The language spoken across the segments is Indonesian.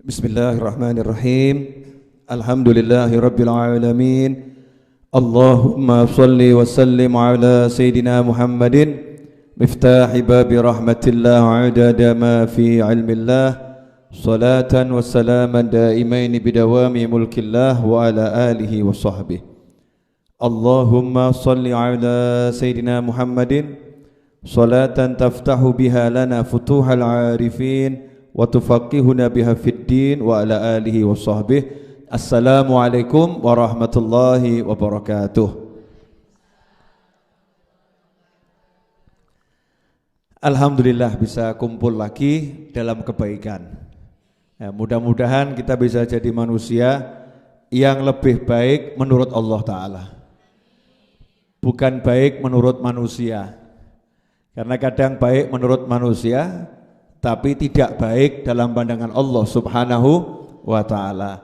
Bismillahirrahmanirrahim. Alhamdulillahirabbil alamin. Allahumma shalli wa sallim ala sayidina Muhammadin miftahi babi rahmatillah adada ma fi ilmillah. Salatan wa salaman daimain bidawami mulkillah wa ala alihi wa sahbihi. Allahumma shalli ala sayidina Muhammadin salatan taftahu biha lana futuhal arifin wa tufaqihuna biha fid din wa ala alihi wa sahbihi. Assalamualaikum warahmatullahi wabarakatuh. Alhamdulillah bisa kumpul lagi dalam kebaikan. Ya, mudah-mudahan kita bisa jadi manusia yang lebih baik menurut Allah Ta'ala, bukan baik menurut manusia. Karena kadang baik menurut manusia tapi tidak baik dalam pandangan Allah Subhanahu wa ta'ala.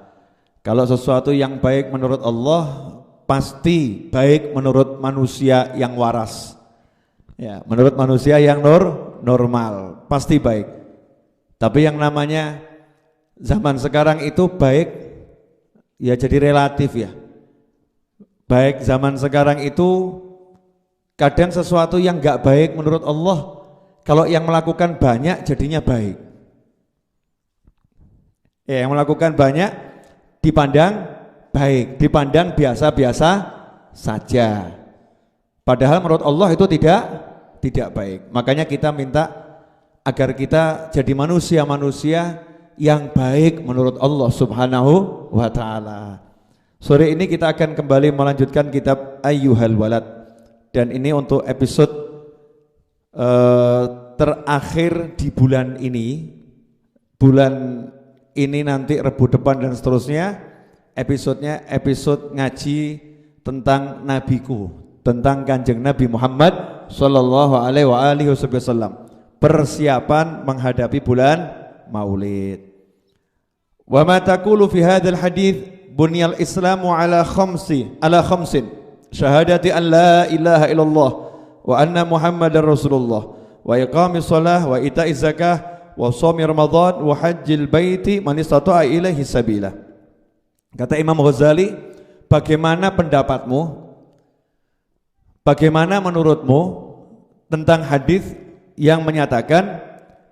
Kalau sesuatu yang baik menurut Allah pasti baik menurut manusia yang waras. Ya, menurut manusia yang normal pasti baik. Tapi yang namanya zaman sekarang itu baik ya jadi relatif ya. Baik zaman sekarang itu kadang sesuatu yang enggak baik menurut Allah, kalau yang melakukan banyak jadinya baik. Ya, yang melakukan banyak dipandang baik, dipandang biasa-biasa saja. Padahal menurut Allah itu tidak baik. Makanya kita minta agar kita jadi manusia-manusia yang baik menurut Allah Subhanahu wa ta'ala. Sore ini kita akan kembali melanjutkan kitab Ayyuhal Walad. Dan ini untuk episode terakhir di bulan ini. Bulan ini nanti Rebu depan dan seterusnya episodenya episode ngaji tentang nabiku, tentang Kanjeng Nabi Muhammad sallallahu alaihi wasallam, persiapan menghadapi bulan Maulid. Wa ma taqulu fi hadzal hadits bunyal islamu ala khamsin syahadati an la ilaha illallah wa anna Muhammadar Rasulullah wa iqamis shalah wa ita'iz zakah wa shaumi Ramadan wa hajjil baiti man istata'a ilaihi sabila. Kata Imam Ghazali, bagaimana pendapatmu? Bagaimana menurutmu tentang hadis yang menyatakan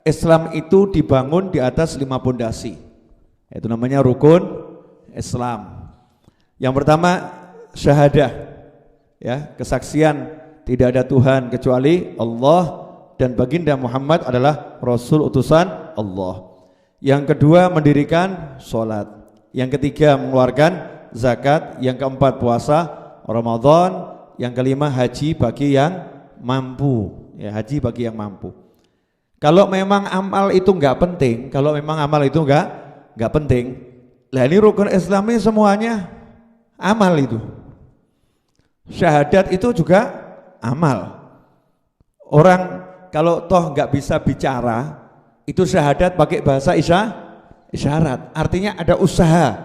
Islam itu dibangun di atas 5 pondasi? Itu namanya rukun Islam. Yang pertama syahadah, ya, kesaksian tidak ada Tuhan kecuali Allah dan baginda Muhammad adalah Rasul utusan Allah. Yang kedua mendirikan sholat. Yang ketiga mengeluarkan zakat. Yang keempat puasa Ramadan. Yang kelima haji bagi yang mampu. Ya, haji bagi yang mampu. Kalau memang amal itu enggak penting, enggak penting, lah ini rukun Islam ini semuanya amal itu. Syahadat itu juga amal. Orang kalau toh enggak bisa bicara, itu syahadat pakai bahasa isyarat. Artinya ada usaha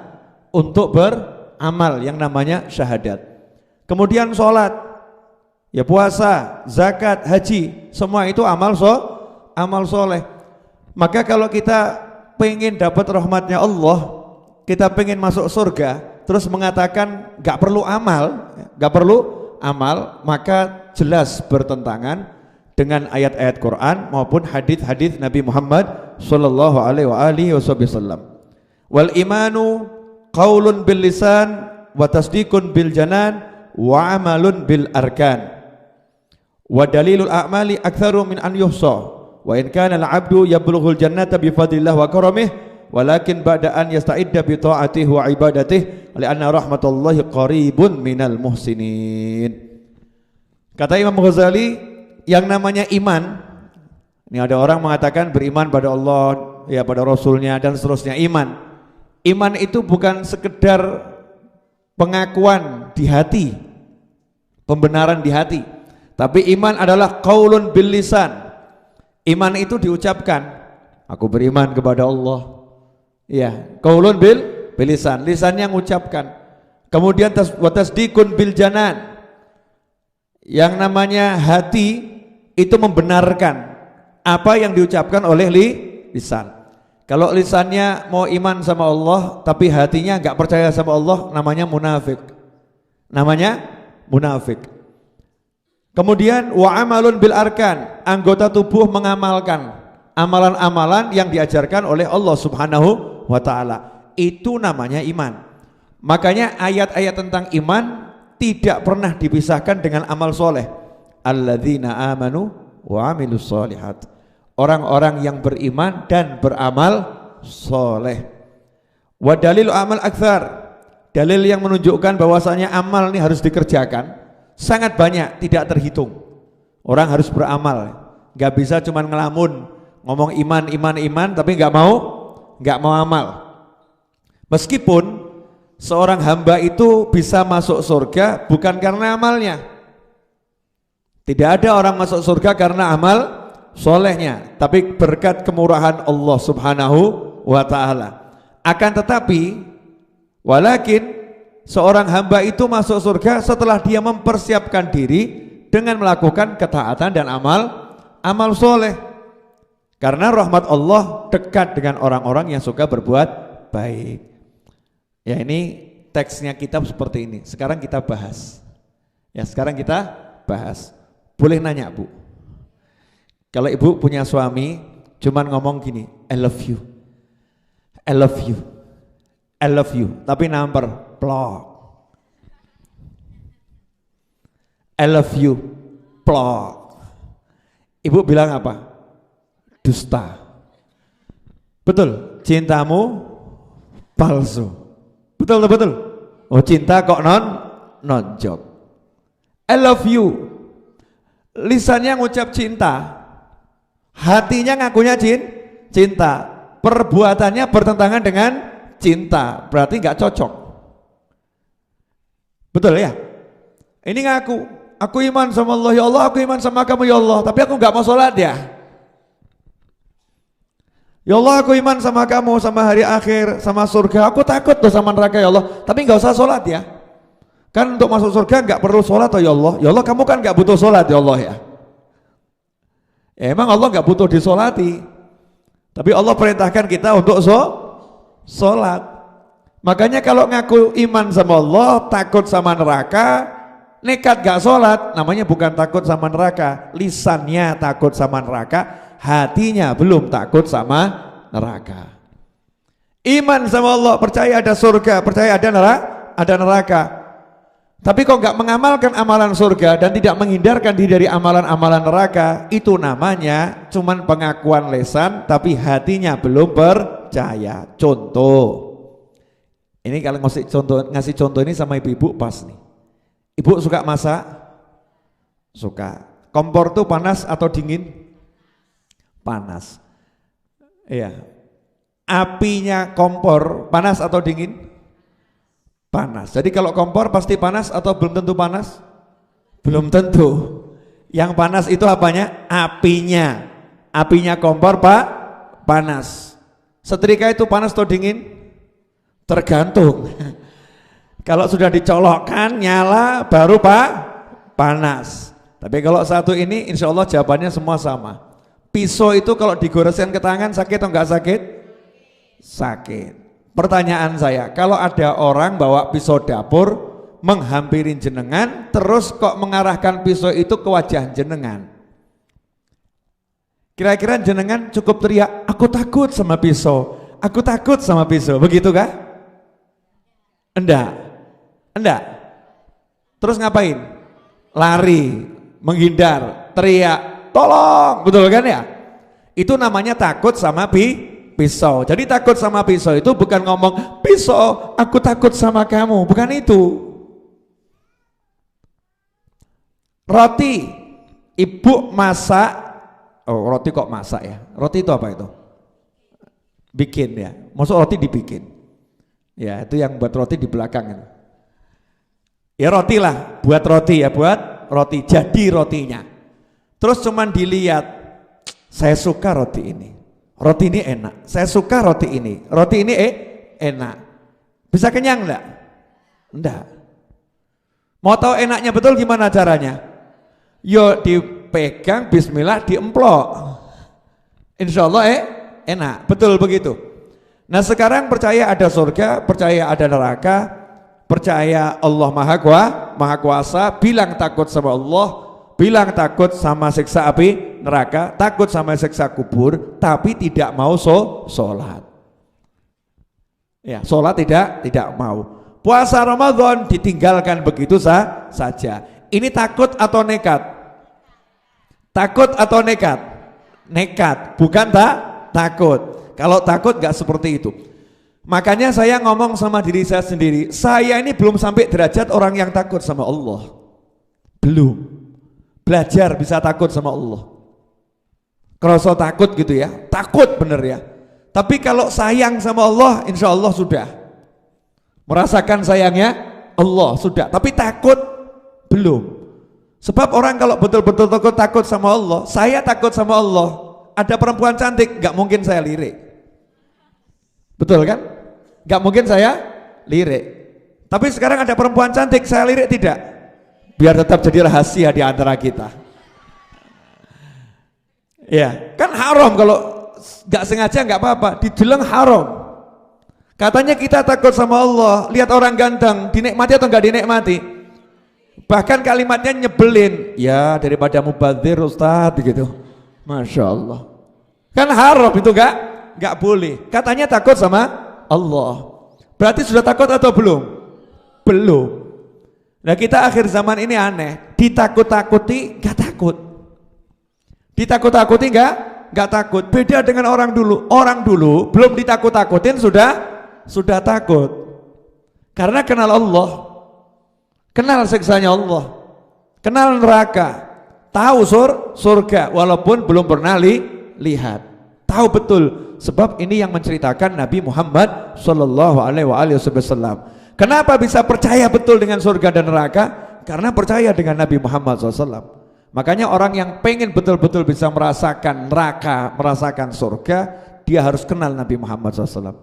untuk beramal yang namanya syahadat. Kemudian sholat, ya puasa, zakat, haji, semua itu amal soleh. Maka kalau kita pengen dapat rahmatnya Allah, kita pengen masuk surga, terus mengatakan enggak perlu amal, maka jelas bertentangan dengan ayat-ayat Quran maupun hadis-hadis Nabi Muhammad sallallahu alaihi wasallam. Wal imanu qaulun bil lisan wa tasdiqun bil janan wa amalun bil arkan. Wa dalilul a'mali aktsaru min an yuhsa. Wa in kana al-'abdu yablughul jannata bi fadlillah wa karamih walakin ba'da an yasta'idda bi ta'atihi wa ibadatihi li'anna rahmatullahi qaribun minal muhsinin. Kata Imam Ghazali, yang namanya iman, ini ada orang mengatakan beriman pada Allah, ya pada Rasulnya dan seterusnya. Iman itu bukan sekedar pengakuan di hati, pembenaran di hati, tapi iman adalah qaulun bil lisan. Iman itu diucapkan, aku beriman kepada Allah. Ya, qaulun bil lisan, lisannya mengucapkan. Kemudian tasdiqun bil janan, yang namanya hati itu membenarkan apa yang diucapkan oleh lisan. Kalau lisannya mau iman sama Allah tapi hatinya enggak percaya sama Allah, namanya munafik. Namanya munafik. Kemudian wa amalun bil arkan, anggota tubuh mengamalkan amalan-amalan yang diajarkan oleh Allah Subhanahu wa taala. Itu namanya iman. Makanya ayat-ayat tentang iman tidak pernah dipisahkan dengan amal soleh. Alladzina amanu wa amilus solihat. Orang-orang yang beriman dan beramal soleh. Wa dalil amal aktsar. Dalil yang menunjukkan bahwasanya amal ini harus dikerjakan sangat banyak, tidak terhitung. Orang harus beramal, nggak bisa cuma ngelamun, ngomong iman, tapi nggak mau amal. Meskipun seorang hamba itu bisa masuk surga bukan karena amalnya. Tidak ada orang masuk surga karena amal solehnya, tapi berkat kemurahan Allah Subhanahu wa ta'ala. Akan tetapi walakin seorang hamba itu masuk surga setelah dia mempersiapkan diri dengan melakukan ketaatan dan amal soleh. Karena rahmat Allah dekat dengan orang-orang yang suka berbuat baik. Ya, ini teksnya kitab seperti ini. Sekarang kita bahas. Boleh nanya, Bu? Kalau Ibu punya suami cuman ngomong gini, I love you. Tapi nampar plok. I love you, plok. Ibu bilang apa? Dusta. Betul, cintamu palsu. Betul. Oh, cinta kok nonjok. I love you. Lisannya ngucap cinta, hatinya ngakunya cinta, perbuatannya bertentangan dengan cinta, berarti nggak cocok. Betul ya? Ini ngaku, aku iman sama Allah ya Allah, aku iman sama kamu ya Allah, tapi aku nggak mau sholat ya. Ya Allah, aku iman sama kamu, sama hari akhir, sama surga, aku takut tuh sama neraka ya Allah, tapi nggak usah sholat ya. Kan untuk masuk surga nggak perlu sholat oh ya Allah. Ya Allah, kamu kan nggak butuh sholat ya Allah ya. Emang Allah nggak butuh disolati, tapi Allah perintahkan kita untuk sholat. Makanya kalau ngaku iman sama Allah, takut sama neraka, nekat gak sholat, namanya bukan takut sama neraka. Lisannya takut sama neraka, hatinya belum takut sama neraka. Iman sama Allah, percaya ada surga, percaya ada neraka. Tapi kok gak mengamalkan amalan surga dan tidak menghindarkan diri dari amalan-amalan neraka, itu namanya cuman pengakuan lisan tapi hatinya belum percaya. Contoh, ini kalau ngasih contoh ini sama ibu-ibu pas nih. Ibu suka masak? Suka. Kompor tuh panas atau dingin? Panas. Iya. Apinya kompor panas atau dingin? Panas. Jadi kalau kompor pasti panas atau belum tentu panas? Belum tentu. Yang panas itu apanya? Apinya. Apinya kompor panas. Setrika itu panas atau dingin? Tergantung. Kalau sudah dicolokkan nyala baru panas. Tapi kalau satu ini insya Allah jawabannya semua sama. Pisau itu kalau digoreskan ke tangan sakit atau enggak sakit? Sakit. Pertanyaan saya, kalau ada orang bawa pisau dapur menghampiri jenengan terus kok mengarahkan pisau itu ke wajah jenengan, kira-kira jenengan cukup teriak, aku takut sama pisau, aku takut sama pisau, begitu kah? Enggak. Terus ngapain? Lari, menghindar, teriak, tolong, betul kan ya? Itu namanya takut sama pisau. Jadi takut sama pisau itu bukan ngomong, pisau, aku takut sama kamu, bukan itu. Roti, ibu masak, oh roti kok masak ya? Roti itu apa itu? Bikin ya, maksud roti dibikin. Ya itu yang buat roti di belakang itu. Ya roti lah, buat roti ya, buat roti, jadi rotinya. Terus cuman dilihat, saya suka roti ini enak, saya suka roti ini enak. Bisa kenyang enggak? Enggak. Mau tahu enaknya betul gimana caranya? Yo dipegang, bismillah, diemplok. Insya Allah enak, betul begitu. Nah sekarang percaya ada surga, percaya ada neraka, percaya Allah Maha Kuasa, bilang takut sama Allah, bilang takut sama siksa api neraka, takut sama siksa kubur, tapi tidak mau sholat. Ya, sholat tidak mau. Puasa Ramadan ditinggalkan begitu saja. Ini takut atau nekat? Takut atau nekat? Nekat, bukan takut. Kalau takut gak seperti itu. Makanya saya ngomong sama diri saya sendiri, saya ini belum sampai derajat orang yang takut sama Allah. Belum. Belajar bisa takut sama Allah. Kerasa takut gitu ya, takut bener ya. Tapi kalau sayang sama Allah, insya Allah sudah. Merasakan sayangnya Allah sudah. Tapi takut belum. Sebab orang kalau betul-betul takut sama Allah, saya takut sama Allah. Ada perempuan cantik, gak mungkin saya lirik. Betul kan? Gak mungkin saya lirik. Tapi sekarang ada perempuan cantik, saya lirik tidak? Biar tetap jadi rahasia di antara kita. Ya, kan haram kalau gak sengaja gak apa-apa, dibilang haram. Katanya kita takut sama Allah, lihat orang ganteng, dinikmati atau gak dinikmati? Bahkan kalimatnya nyebelin, ya daripada mubadzir Ustadz gitu. Masya Allah. Kan haram itu gak boleh. Katanya takut sama Allah. Berarti sudah takut atau belum? Belum. Nah kita akhir zaman ini aneh, ditakut-takuti gak takut. Ditakut-takuti gak takut. Beda dengan orang dulu. Orang dulu belum ditakut-takutin sudah takut. Karena kenal Allah, kenal siksanya Allah, kenal neraka, tahu surga walaupun belum pernah lihat. Tahu betul, sebab ini yang menceritakan Nabi Muhammad sallallahu alaihi wasallam. Kenapa bisa percaya betul dengan surga dan neraka? Karena percaya dengan Nabi Muhammad SAW. Makanya orang yang pengen betul-betul bisa merasakan neraka, merasakan surga, dia harus kenal Nabi Muhammad SAW.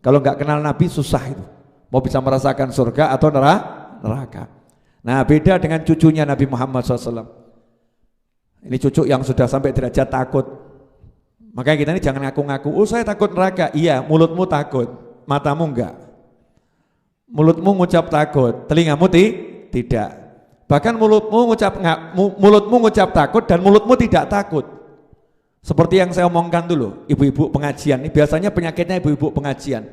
Kalau nggak kenal Nabi susah itu, mau bisa merasakan surga atau neraka. Nah beda dengan cucunya Nabi Muhammad SAW. Ini cucu yang sudah sampai derajat takut. Makanya kita ini jangan ngaku-ngaku, oh saya takut neraka. Iya, mulutmu takut, matamu enggak. Mulutmu ngucap takut, telingamu tidak. Bahkan mulutmu ngucap takut dan mulutmu tidak takut. Seperti yang saya omongkan dulu, ibu-ibu pengajian ini biasanya penyakitnya ibu-ibu pengajian.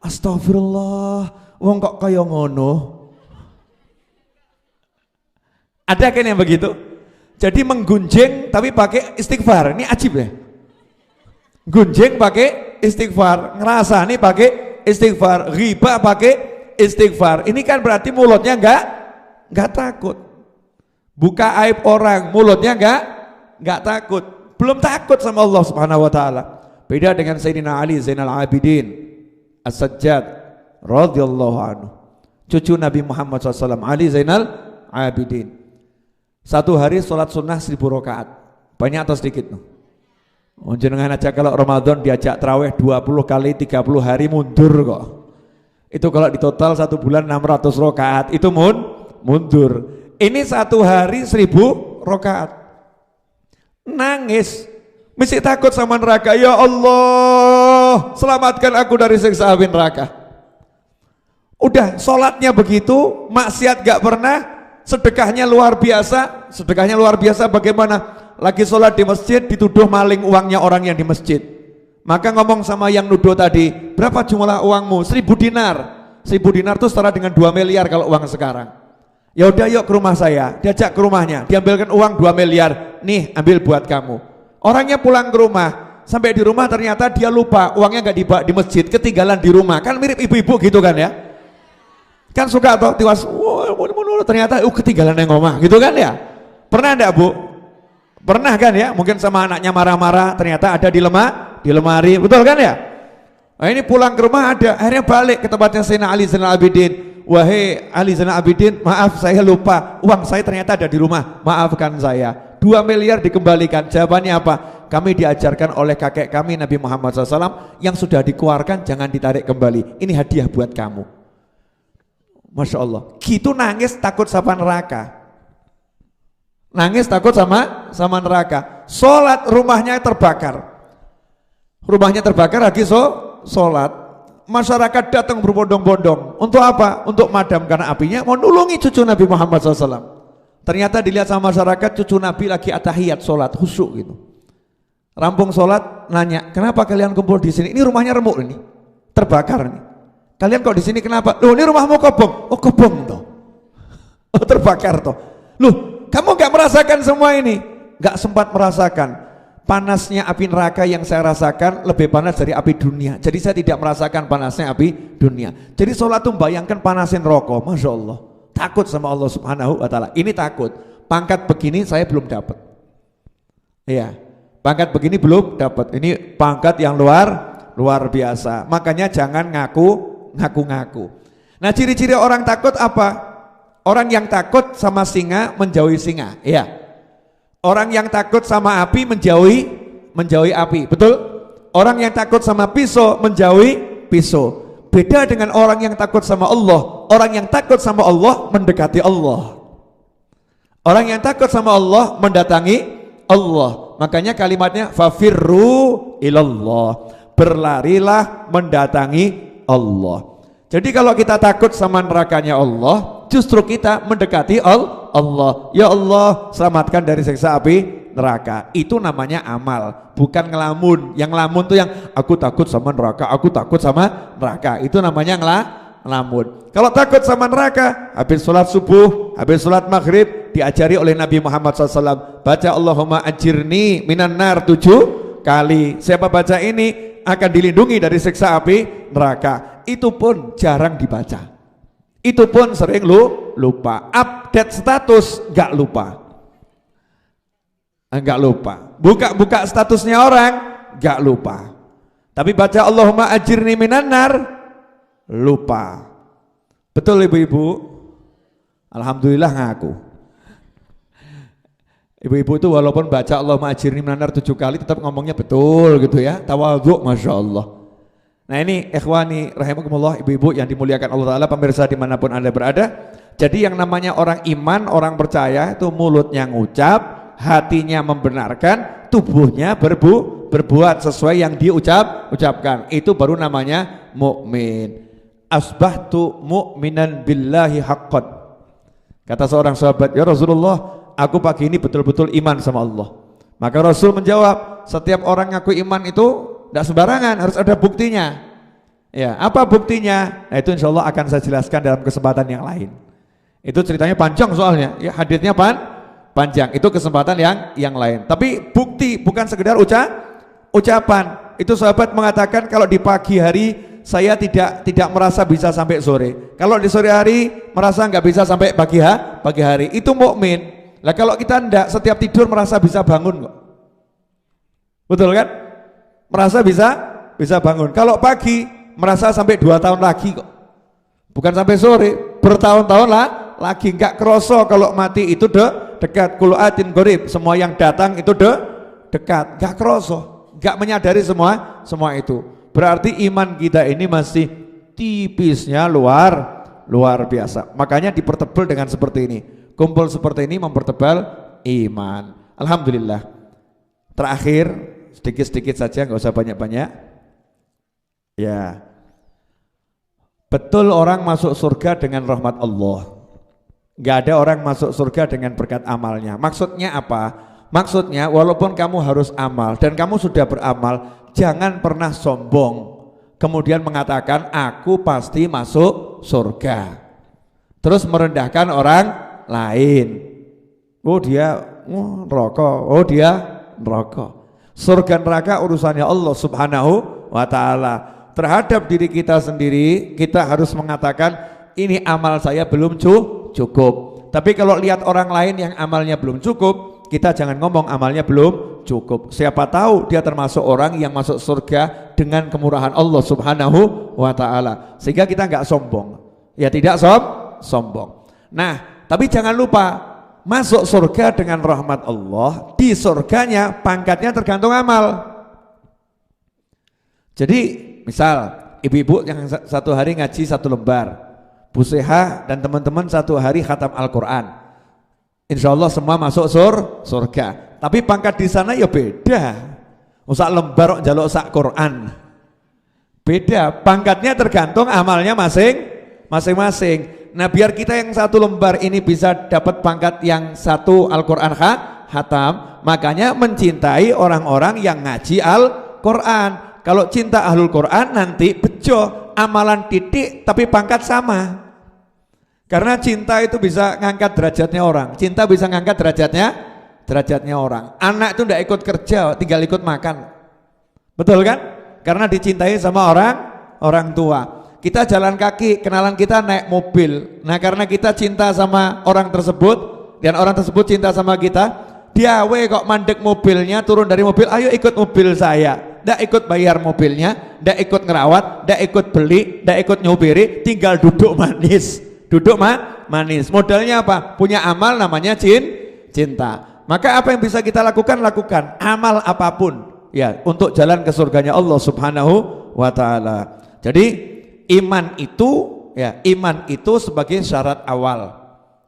Astagfirullah, wong kok kaya ngono. Ada kan yang begitu? Jadi menggunjing tapi pakai istighfar. Ini ajib ya. Gunjing pakai istighfar, ngerasa nih pakai istighfar, ghibah pakai istighfar. Ini kan berarti mulutnya enggak takut. Buka aib orang, mulutnya enggak takut. Belum takut sama Allah Subhanahu wa taala. Beda dengan Sayyidina Ali Zainal Abidin As-Sajjad radhiyallahu anhu. Cucu Nabi Muhammad SAW, Ali Zainal Abidin. Satu hari sholat sunnah 1000 rakaat. Banyak atau sedikit? Jenengan aja kalau Ramadan diajak tarawih 20 kali 30 hari mundur kok. Itu kalau di total 1 bulan 600 rakaat itu mundur. Ini satu hari 1000 rakaat. Nangis, mesti takut sama neraka. Ya Allah, selamatkan aku dari siksa api neraka. Udah sholatnya begitu, maksiat gak pernah, sedekahnya luar biasa. Sedekahnya luar biasa bagaimana? Lagi sholat di masjid dituduh maling uangnya orang yang di masjid. Maka ngomong sama yang nuduh tadi, berapa jumlah uangmu? 1000 dinar. 1000 dinar itu setara dengan 2 miliar kalau uang sekarang. Ya udah yuk ke rumah saya, diajak ke rumahnya, diambilkan uang 2 miliar, nih ambil buat kamu. Orangnya pulang ke rumah, sampai di rumah ternyata dia lupa uangnya nggak dibawa di masjid, ketinggalan di rumah. Kan mirip ibu-ibu gitu kan ya? Kan suka atau tiwas, ternyata ketinggalan yang rumah gitu kan ya? Pernah enggak Bu? Pernah kan ya? Mungkin sama anaknya marah-marah, ternyata ada di lemari, betul kan ya? Nah ini pulang ke rumah ada, akhirnya balik ke tempatnya Sayyidina Ali Zainal Abidin. Wahai Ali Zainal Abidin, maaf saya lupa, uang saya ternyata ada di rumah, maafkan saya. 2 miliar dikembalikan. Jawabannya apa? Kami diajarkan oleh kakek kami Nabi Muhammad SAW, yang sudah dikeluarkan jangan ditarik kembali. Ini hadiah buat kamu. Masya Allah. Gitu nangis takut sama neraka. Nangis takut sama neraka. Sholat rumahnya terbakar. Rumahnya terbakar lagi sholat. Masyarakat datang berbondong-bondong. Untuk apa? Untuk madamkan apinya, mau nulungi cucu Nabi Muhammad SAW. Ternyata dilihat sama masyarakat, cucu Nabi lagi atahiyat sholat, khusyuk gitu. Rampung sholat, nanya, kenapa kalian kumpul di sini? Ini rumahnya remuk ini, terbakar ini. Kalian kok di sini kenapa? Loh, ini rumahmu kobong. Oh, kobong toh. Oh, terbakar toh. Loh, kamu gak merasakan semua ini? Gak sempat merasakan. Panasnya api neraka yang saya rasakan lebih panas dari api dunia. Jadi saya tidak merasakan panasnya api dunia. Jadi sholat itu bayangkan panasin rokok. Masya Allah. Takut sama Allah Subhanahu wa ta'ala. Ini takut. Pangkat begini saya belum dapat. Iya. Pangkat begini belum dapat. Ini pangkat yang luar biasa. Makanya jangan ngaku-ngaku. Nah, ciri-ciri orang takut apa? Orang yang takut sama singa menjauhi singa. Iya. Orang yang takut sama api menjauhi api. Betul? Orang yang takut sama pisau menjauhi pisau. Beda dengan orang yang takut sama Allah. Orang yang takut sama Allah mendekati Allah. Orang yang takut sama Allah mendatangi Allah. Makanya kalimatnya fafirru ilallah. Berlarilah mendatangi Allah. Jadi kalau kita takut sama nerakanya Allah, justru kita mendekati Allah. Ya Allah, selamatkan dari siksa api neraka. Itu namanya amal, bukan ngelamun. Yang ngelamun tuh yang aku takut sama neraka, aku takut sama neraka. Itu namanya ngelamun. Kalau takut sama neraka, habis sholat subuh, habis sholat maghrib, diajari oleh Nabi Muhammad SAW, baca Allahumma ajirni minan nar 7 kali. Siapa baca ini akan dilindungi dari siksa api neraka. Itu pun jarang dibaca. Itu pun sering lupa. Update status gak lupa. Enggak lupa. Buka statusnya orang gak lupa. Tapi baca Allahumma ajirni minan nar lupa. Betul ibu-ibu? Alhamdulillah ngaku. Ibu-ibu itu walaupun baca Allahumma ajirni minan nar 7 kali tetap ngomongnya betul gitu ya. Tawadhu, Masya Allah. Nah ini ikhwani rahimakumullah, ibu-ibu yang dimuliakan Allah Ta'ala, pemirsa dimanapun anda berada. Jadi yang namanya orang iman, orang percaya itu mulutnya ngucap, hatinya membenarkan, tubuhnya berbuat sesuai yang diucapkan. Itu baru namanya mukmin. Asbahtu mu'minan billahi haqqan. Kata seorang sahabat, ya Rasulullah, aku pagi ini betul-betul iman sama Allah. Maka Rasul menjawab, setiap orang ngaku iman itu tidak sembarangan, harus ada buktinya. Ya, apa buktinya? Nah, itu insya Allah akan saya jelaskan dalam kesempatan yang lain. Itu ceritanya panjang soalnya, ya haditsnya panjang. Itu kesempatan yang lain. Tapi bukti bukan sekedar ucapan. Itu sahabat mengatakan kalau di pagi hari saya tidak merasa bisa sampai sore. Kalau di sore hari merasa nggak bisa sampai pagi hari. Itu mukmin. Lah kalau kita enggak, setiap tidur merasa bisa bangun kok. Betul kan? Merasa bisa bangun. Kalau pagi merasa sampai 2 tahun lagi kok. Bukan sampai sore, bertahun-tahun lagi. Enggak kroso kalau mati itu dekat. Kul atin qorib, semua yang datang itu dekat. Enggak kroso, enggak menyadari semua itu. Berarti iman kita ini masih tipisnya luar biasa. Makanya dipertebal dengan seperti ini. Kumpul seperti ini mempertebal iman. Alhamdulillah. Terakhir sedikit-sedikit saja, nggak usah banyak-banyak. Ya, betul orang masuk surga dengan rahmat Allah. Nggak ada orang masuk surga dengan berkat amalnya. Maksudnya apa? Maksudnya walaupun kamu harus amal dan kamu sudah beramal, jangan pernah sombong. Kemudian mengatakan aku pasti masuk surga. Terus merendahkan orang lain. Oh dia rokok. Oh dia rokok. Surga neraka urusannya Allah Subhanahu wa ta'ala. Terhadap diri kita sendiri kita harus mengatakan ini amal saya belum cukup. Tapi kalau lihat orang lain yang amalnya belum cukup, kita jangan ngomong amalnya belum cukup. Siapa tahu dia termasuk orang yang masuk surga dengan kemurahan Allah Subhanahu wa ta'ala. Sehingga kita enggak sombong. Ya tidak sombong. Nah, tapi jangan lupa masuk surga dengan rahmat Allah. Di surganya pangkatnya tergantung amal. Jadi misal ibu-ibu yang satu hari ngaji 1 lembar, Bu Seha dan teman-teman 1 hari khatam Al-Quran, insya Allah semua masuk surga. Tapi pangkat di sana ya beda. Sak lembar njaluk sak Quran. Beda, pangkatnya tergantung amalnya masing-masing. Nah, biar kita yang satu lembar ini bisa dapat pangkat yang satu Al-Qur'an khatam, makanya mencintai orang-orang yang ngaji Al-Qur'an. Kalau cinta Ahlul Qur'an nanti bejo, amalan titik tapi pangkat sama. Karena cinta itu bisa ngangkat derajatnya orang. Cinta bisa ngangkat derajatnya orang. Anak itu tidak ikut kerja, tinggal ikut makan. Betul kan? Karena dicintai sama orang tua. Kita jalan kaki, kenalan kita naik mobil. Nah, karena kita cinta sama orang tersebut dan orang tersebut cinta sama kita, dia kok mandek mobilnya, turun dari mobil, ayo ikut mobil saya. Nggak ikut bayar mobilnya, nggak ikut ngerawat, nggak ikut beli, nggak ikut nyupiri, tinggal duduk manis. Manis. Modalnya apa? Punya amal namanya cinta. Maka apa yang bisa kita lakukan? Lakukan amal apapun ya untuk jalan ke surganya Allah Subhanahu wa taala. Jadi iman itu sebagai syarat awal.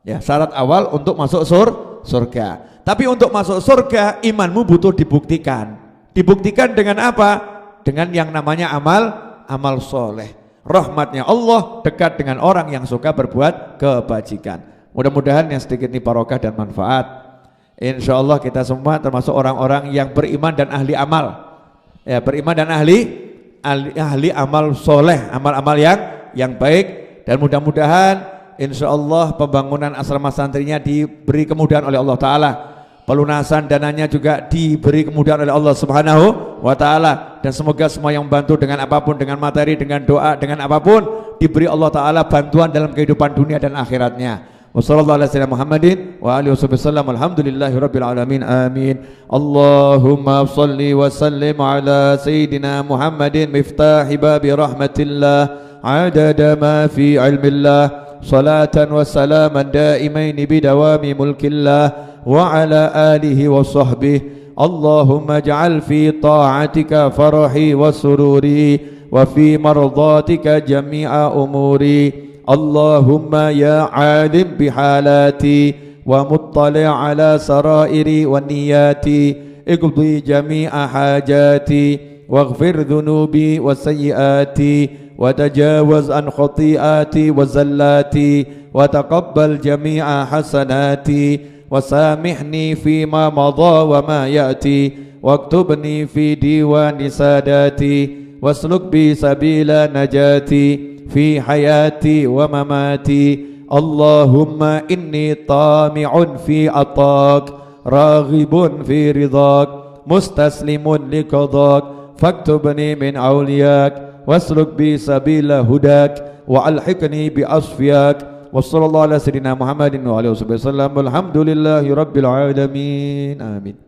Ya, syarat awal untuk masuk surga. Tapi untuk masuk surga imanmu butuh dibuktikan. Dibuktikan dengan apa? Dengan yang namanya amal soleh. Rahmatnya Allah dekat dengan orang yang suka berbuat kebajikan. Mudah-mudahan yang sedikit ini barokah dan manfaat. Insya Allah kita semua termasuk orang-orang yang beriman dan ahli amal. Ya, beriman dan ahli amal soleh, amal-amal yang baik. Dan mudah-mudahan insya Allah pembangunan asrama santrinya diberi kemudahan oleh Allah Ta'ala. Pelunasan dananya juga diberi kemudahan oleh Allah Subhanahu wa taala, dan semoga semua yang membantu dengan apapun, dengan materi, dengan doa, dengan apapun, diberi Allah taala bantuan dalam kehidupan dunia dan akhiratnya. Wassallallahu ala sayyidina Muhammadin wa alihi wasallam. Alhamdulillahirabbil alamin. Amin. Allahumma shalli wa sallim ala sayyidina Muhammadin miftahi babi rahmatillah adada ma fi ilmillah salatan wa salaman daimaini bidawami mulkillah وعلى آله وصحبه اللهم اجعل في طاعتك فرحي وسروري وفي مرضاتك جميع أموري اللهم يا عالم بحالاتي ومطلع على سرائري ونياتي اقضي جميع حاجاتي واغفر ذنوبي وسيئاتي وتجاوز عن خطيئاتي وزلاتي وتقبل جميع حسناتي وسامحني فيما مضى وما يأتي واكتبني في ديوان ساداتي واسلك بي سبيل نجاتي في حياتي ومماتي اللهم إني طامع في عطاك راغب في رضاك مستسلم لقضاك فاكتبني من أولياك واسلك بي سبيل هداك وألحقني بأصفياك وصلى الله على سيدنا محمد وعلى آله وصحبه وسلم والحمد لله رب العالمين آمين.